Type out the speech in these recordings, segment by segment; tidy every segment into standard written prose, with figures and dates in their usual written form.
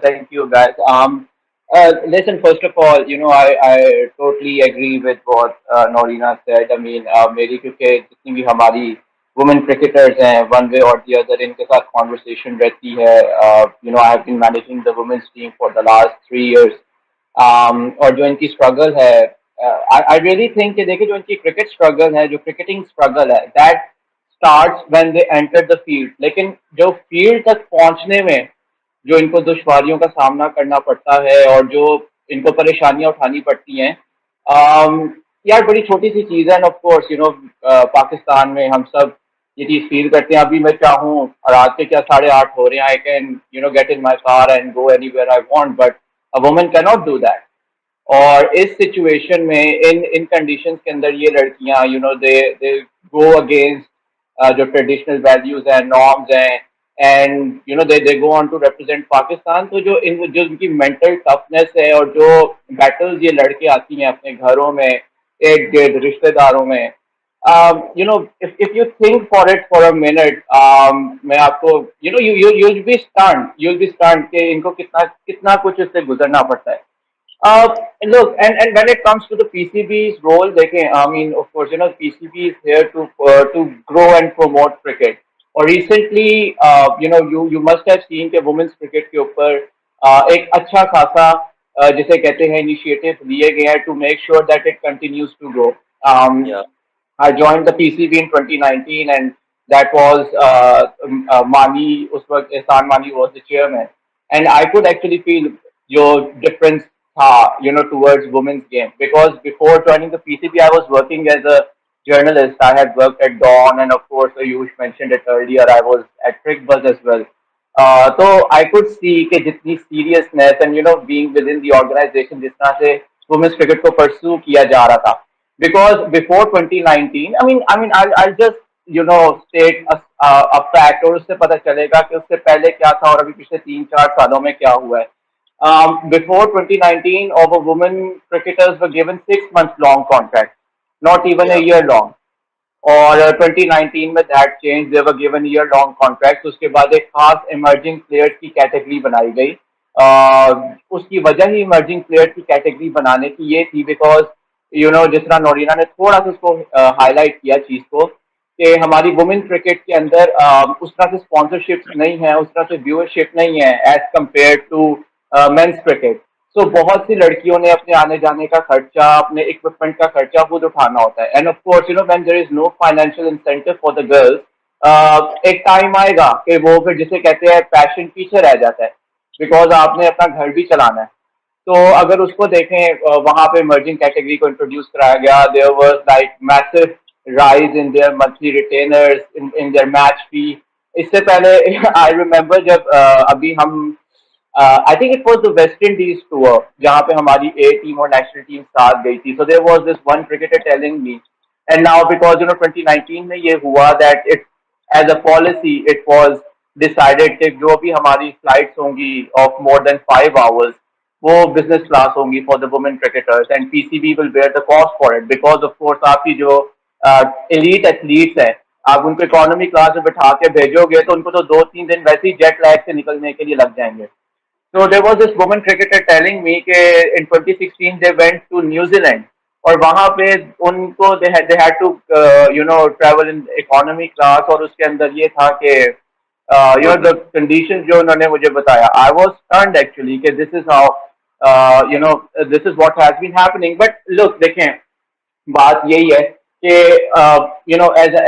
Thank you, guys. Listen, first of all, I totally agree with what Norina said. I mean, मेरी क्योंकि जितनी भी हमारी women cricketers हैं, one way or the other, इनके साथ conversation रहती है. I have been managing the women's team for the last 3 years. और जो इनकी struggle है, I really think कि देखिए जो इनकी cricket struggle है, जो cricketing struggle है, that starts when they enter the field. लेकिन जो field तक पहुंचने में जो इनको दुश्वारियों का सामना करना पड़ता है और जो इनको परेशानियां उठानी पड़ती हैं, अम, यार बड़ी छोटी सी चीज़ है. ऑफ कोर्स पाकिस्तान में हम सब ये चीज़ फील करते हैं. अभी मैं चाहूँ और आज के क्या 8:30 हो रहे हैं, I can get in my car and go anywhere I want, but a woman can not do that. और इस सिचुएशन में इन इन कंडीशंस के अंदर ये लड़कियां दे गो अगेंस्ट जो ट्रेडिशनल वैल्यूज हैं, नॉर्म्स हैं, and they go on to represent Pakistan. तो जो इनकी मेंटल टफनेस है और जो बैटल्स ये लड़के आती हैं अपने घरों में, इर्द गिर्द रिश्तेदारों में, if you think for it for a minute, मैं आपको you'll be stunned कि इनको कितना कितना कुछ इससे गुजरना पड़ता है. Look, and when it comes to the PCB's role, देखें, I mean, of course, PCB is here to grow and promote cricket. और recently, you must have seen कि women's cricket के ऊपर एक अच्छा खासा जिसे कहते हैं initiative लिए गए हैं to make sure that it continues to grow. Yeah. I joined the PCB in 2019, and that was Mani. उस वक्त एहसान मानी was the chairman, and I could actually feel जो difference था, towards women's game, because before joining the PCB, I was working as a journalist. I had worked at Dawn, and of course, Ayush mentioned it earlier, I was at Crickbuzz as well. So I could see कि जितनी seriousness and being within the organization, जिस तरह से women's cricket को pursue किया जा रहा था. Because before 2019, I'll just state a fact, और उससे पता चलेगा कि उससे पहले क्या था और अभी पिछले 3-4 सालों में क्या हुआ है. Before 2019, our women cricketers were given 6 months long contract, not even a Yeah. year long. और 2019 में that changed, they were given year long contracts. उसके बाद एक खास emerging players की कैटेगरी बनाई गई. उसकी वजह ही emerging players की कैटेगरी बनाने की ये थी, because जिस तरह नोरीना ने थोड़ा सा उसको हाईलाइट किया चीज को, कि हमारी वुमेन क्रिकेट के अंदर उस तरह से स्पॉन्सरशिप नहीं है, उस तरह से व्यूअरशिप नहीं है as compared to men's cricket. So बहुत सी लड़कियों ने अपने आने जाने का खर्चा, अपने इक्विपमेंट का खर्चा खुद उठाना होता है. And of course when there is no financial incentive for the girls, एक टाइम आएगा कि वो फिर जिसे कहते हैं पैशन पीछे रह जाता है, बिकॉज आपने अपना घर भी चलाना है. तो अगर उसको देखें, वहां पे इमर्जिंग कैटेगरी को इंट्रोड्यूस कराया गया. There was like massive rise in their monthly retainers, in their match fee. इससे पहले आई रिमेम्बर जब अभी हम I think it was the West Indies tour जहाँ पे हमारी ए टीम और नेशनल टीम साथ गई थी. So there was this one cricketer telling me, and now because 2019 में ये हुआ that it as a policy it was decided कि जो भी हमारी फ्लाइट्स होंगी ऑफ मोर देन 5 hours, वो बिजनेस क्लास होंगी for the women cricketers, and PCB will bear the cost for it. Because of course आपकी जो एलीट एथलीट्स हैं, आप उनको इकोनॉमी क्लास में बैठा के भेजोगे तो उनको तो 2-3 दिन वैसे ही जेट लैग से निकलने के लिए लग जाएंगे. So there was this woman cricketer telling me कि in 2016 they went to New Zealand, और वहाँ पे उनको they had to travel in economy class, और उसके अंदर ये था कि the conditions जो उन्होंने मुझे बताया, I was stunned actually कि this is how this is what has been happening. But look, देखें, बात यही है कि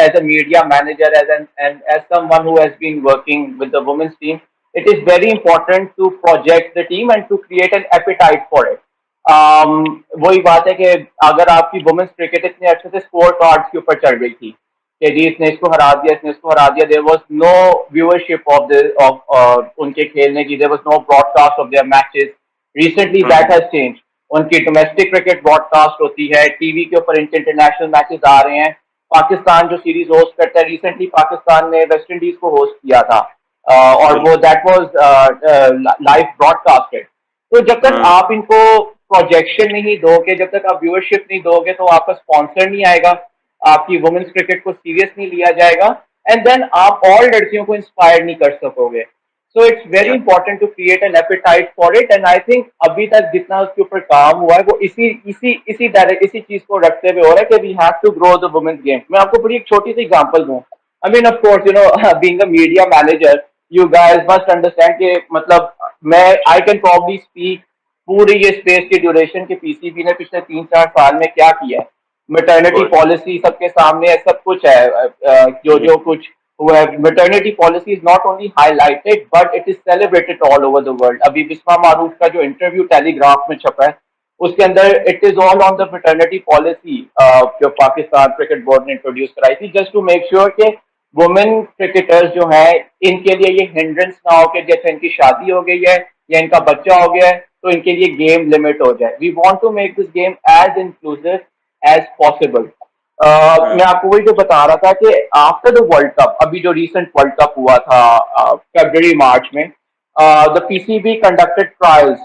as a media manager, as someone who has been working with the women's team, it is very important to project the team and to create an appetite for it. वही बात है कि अगर आपकी वुमेन्स क्रिकेट इतने अच्छे से score cards के ऊपर चढ़ गई थी कि जी इसने इसको हरा दिया, इसने इसको हरा दिया, there was no viewership of उनके खेलने की, there was no broadcast of their matches. Recently that has change. उनकी डोमेस्टिक क्रिकेट ब्रॉडकास्ट होती है, टीवी के ऊपर इनके इंटरनेशनल मैचेस आ रहे हैं. पाकिस्तान जो सीरीज होस्ट करता है, रिसेंटली पाकिस्तान ने वेस्ट इंडीज को होस्ट किया था, और वो दैट वाज लाइव ब्रॉडकास्टेड. तो जब तक आप इनको प्रोजेक्शन नहीं दोगे, जब तक आप व्यूअरशिप नहीं दोगे, तो आपका स्पॉन्सर नहीं आएगा, आपकी वुमेन्स क्रिकेट को सीरियस नहीं लिया जाएगा, एंड देन आप और लड़कियों को इंस्पायर नहीं कर सकोगे. So it's very Yeah. Important to create an appetite for it, and I think अभी तक जितना उसके ऊपर काम हुआ है वो इसी चीज को रखते हुए हो रहा है कि we have to grow the women's game. मैं आपको बड़ी एक छोटी सी एग्जांपल दूं। I mean of course being a media manager, you guys must understand कि मतलब मैं आई कैन प्रॉब्ली स्पीक पूरी ये स्पेस की ड्यूरेशन के पीसीबी ने पिछले 3-4 साल में क्या किया है। Of maternity course. पॉलिसी सबके सामने है, सब कुछ है, जो जो Mhm. कुछ हुआ है। Maternity policy is not only highlighted but it is celebrated all over the world. अभी बिस्मा मारूफ का जो इंटरव्यू टेलीग्राफ में छपा है उसके अंदर it is all on the maternity policy जो पाकिस्तान क्रिकेट बोर्ड ने इंट्रोड्यूस कराई थी, जस्ट टू मेक श्योर कि वुमेन क्रिकेटर्स जो हैं इनके लिए ये हिंड्रेंस ना हो कि जैसे इनकी शादी हो गई है या इनका बच्चा हो गया है तो इनके लिए गेम लिमिट हो जाए। We want to make this game as inclusive as possible. मैं Mm. आपको वही जो बता रहा था कि आफ्टर द वर्ल्ड कप, अभी जो रिसेंट वर्ल्ड कप हुआ था फरवरी मार्च में, the PCB conducted trials,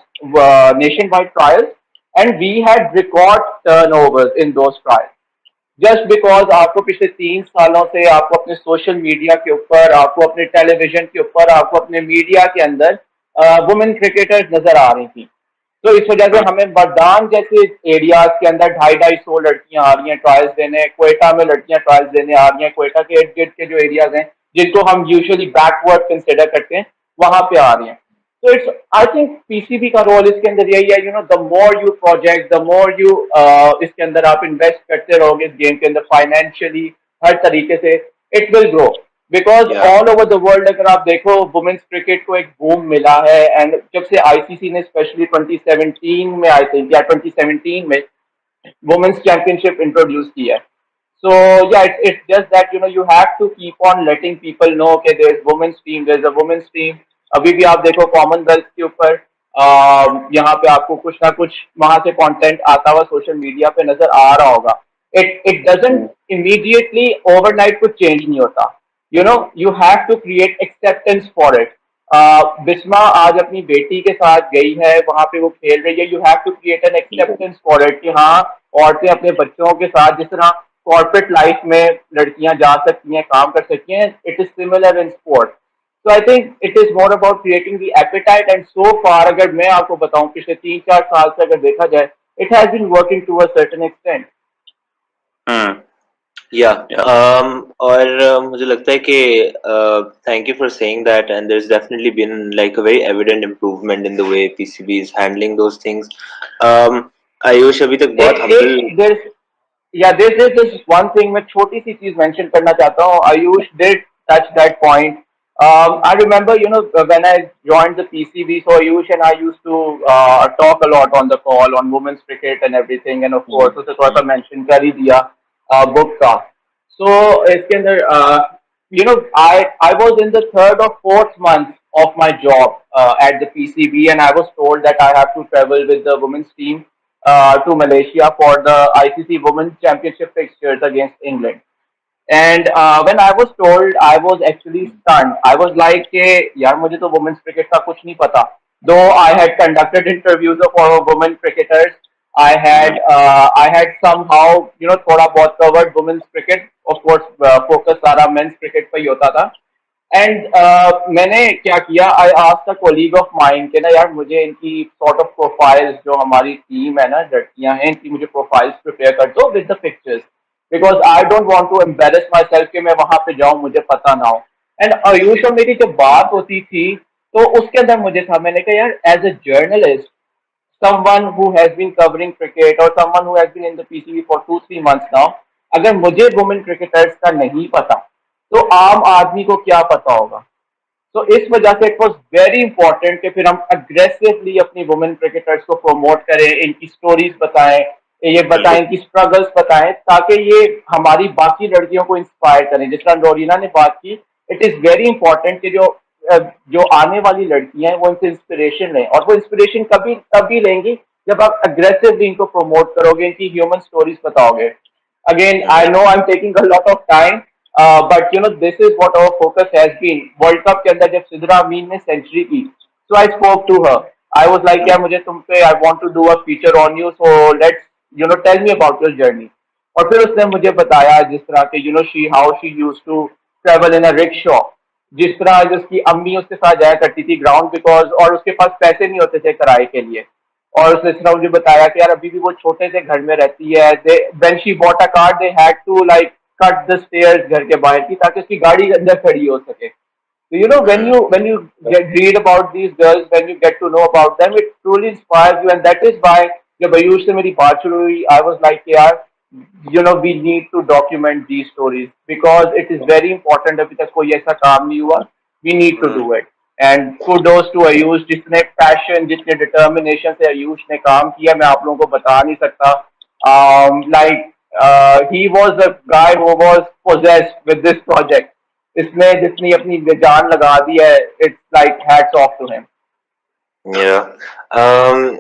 nationwide trials, and we had record turnovers in those trials, just because आपको पिछले 3 सालों से आपको अपने सोशल मीडिया के ऊपर, आपको अपने टेलीविजन के ऊपर, आपको अपने मीडिया के अंदर वुमेन क्रिकेटर्स नजर आ रही थी। तो इस वजह से Mm. हमें बरदान जैसे एरियाज के अंदर 250-250 लड़कियां आ रही हैं ट्रायल्स देने, क्वेटा में लड़कियां ट्रायल्स देने आ रही हैं, क्वेटा के इर्द गिर्द के जो एरियाज हैं जिनको हम यूजुअली बैकवर्ड कंसिडर करते हैं वहां पे आ रही हैं। तो इट्स आई थिंक पीसीबी का रोल इसके अंदर यही है, the more you project, the more you इसके अंदर आप इन्वेस्ट करते रहोगे इस गेम के अंदर फाइनेंशियली हर तरीके से, it will grow. Because Yeah. All over the world अगर आप देखो वुमेन्स क्रिकेट को एक बूम मिला है, एंड जब से आईसीसी ने स्पेशली 2017 में, आई थिंक, या 2017 में वुमेन्स चैंपियनशिप इंट्रोड्यूस की है। So yeah, it's just that you have to keep on letting people know कि there's women's team, there's a women's team। अभी भी आप देखो कॉमनवेल्थ के ऊपर यहाँ पे आपको कुछ ना कुछ वहां से कंटेंट आता हुआ सोशल मीडिया पे नजर आ रहा होगा। It doesn't Mm. Immediately overnight कुछ चेंज नहीं होता। You have to create acceptance for it. Bisma आज अपनी बेटी के साथ गई है, वहां पे वो खेल रही है, you have to create an acceptance for it कि हाँ, औरतें अपने बच्चों के साथ जिस तरह कॉर्पोरेट लाइफ में लड़कियां जा सकती हैं, काम कर सकती हैं, it is similar in sport. So I think it is more about creating the appetite, and so far अगर मैं आपको बताऊं पिछले 3-4 साल से अगर देखा जाए, it has been working to a certain extent. Mm. Yeah. Yeah. और मुझे लगता है कि thank you for saying that, and there's definitely been like a very evident improvement in the way PCB is handling those things. Ayush अभी तक बहुत एक humble. एक देर या दिस वन थिंग, मैं छोटी सी चीज मेंशन करना चाहता हूँ। Ayush did touch that point. I remember, when I joined the PCB, so Ayush and I used to talk a lot on the call on women's cricket and everything, and of course, उसे थोड़ा सा mention कर ही दिया book का। So इसके अंदर, I was in the third or fourth month of my job at the PCB, and I was told that I have to travel with the women's team to Malaysia for the ICC Women's Championship fixtures against England. And when I was told, I was actually stunned. I was like, यार मुझे तो women's cricket का कुछ नहीं पता. Though I had conducted interviews of our women cricketers, I had somehow थोड़ा बहुत covered women's cricket. Of course, focus सारा men's cricket पे ही होता था. एंड मैंने क्या किया, I asked a colleague of mine कि ना यार मुझे इनकी सॉर्ट ऑफ प्रोफाइल्स, जो हमारी टीम है ना लड़कियां हैं, इनकी मुझे प्रोफाइल्स प्रिपेयर कर दो with the pictures, because I don't want to embarrass myself कि मैं वहां पे जाऊं मुझे पता ना हो। एंड आयुष और मेरी जब बात होती थी तो उसके अंदर मुझे था, मैंने कहा यार as a journalist, someone who has been covering cricket or someone who has been in the PCB for 2-3 months now, अगर मुझे वुमेन क्रिकेटर्स का नहीं पता तो आम आदमी को क्या पता होगा। तो इस वजह से इट वॉज वेरी इंपॉर्टेंट कि फिर हम अग्रेसिवली अपनी वुमेन क्रिकेटर्स को प्रमोट करें, इनकी स्टोरीज बताएं, ये बताएं, इनकी स्ट्रगल्स बताएं, ताकि ये हमारी बाकी लड़कियों को इंस्पायर करें। जिस तरह नोरीना ने बात की, इट इज वेरी इंपॉर्टेंट कि जो आने वाली लड़कियां हैं वो इनसे इंस्पिरेशन लें, और वो इंस्पिरेशन तभी लेंगी जब आप अग्रेसिवली इनको प्रमोट करोगे, इनकी ह्यूमन स्टोरीज बताओगे। Again, I know I'm taking a lot of time, but this is what our focus has been. World Cup के अंदर जब सिद्रा अमीन ने सेंचुरी की, so I spoke to her. I was like, यार मुझे तुम पे, I want to do a feature on you, so let's tell me about your journey. और फिर उसने मुझे बताया जिस तरह के she how she used to travel in a rickshaw जिस तरह आज उसकी अम्मी उसके साथ जाया करती थी ग्राउंड, बिकॉज और उसके पास पैसे नहीं होते थे किराए के लिए, और उसने इस तरह मुझे बताया कि यार अभी भी वो छोटे से घर में रहती है, they when she bought a car they had to like cut the stairs घर के बाहर की, ताकि उसकी गाड़ी अंदर खड़ी हो सके. So, you know, when you read about these girls, when you get to know about them, it truly inspires you, and that is why जब आयुष से मेरी बात शुरू हुई, I was like यार, we need to document these stories because it is very important. अभी तक कोई ऐसा काम नहीं हुआ. We need to do it. And kudos to Ayush, जितने passion, जितने determination से आयुष ने काम किया, मैं आप लोगों को बता नहीं सकता. Like he was a guy who was possessed with this project. इसने जितनी अपनी जान लगा दी है, it's like hats off to him. Yeah.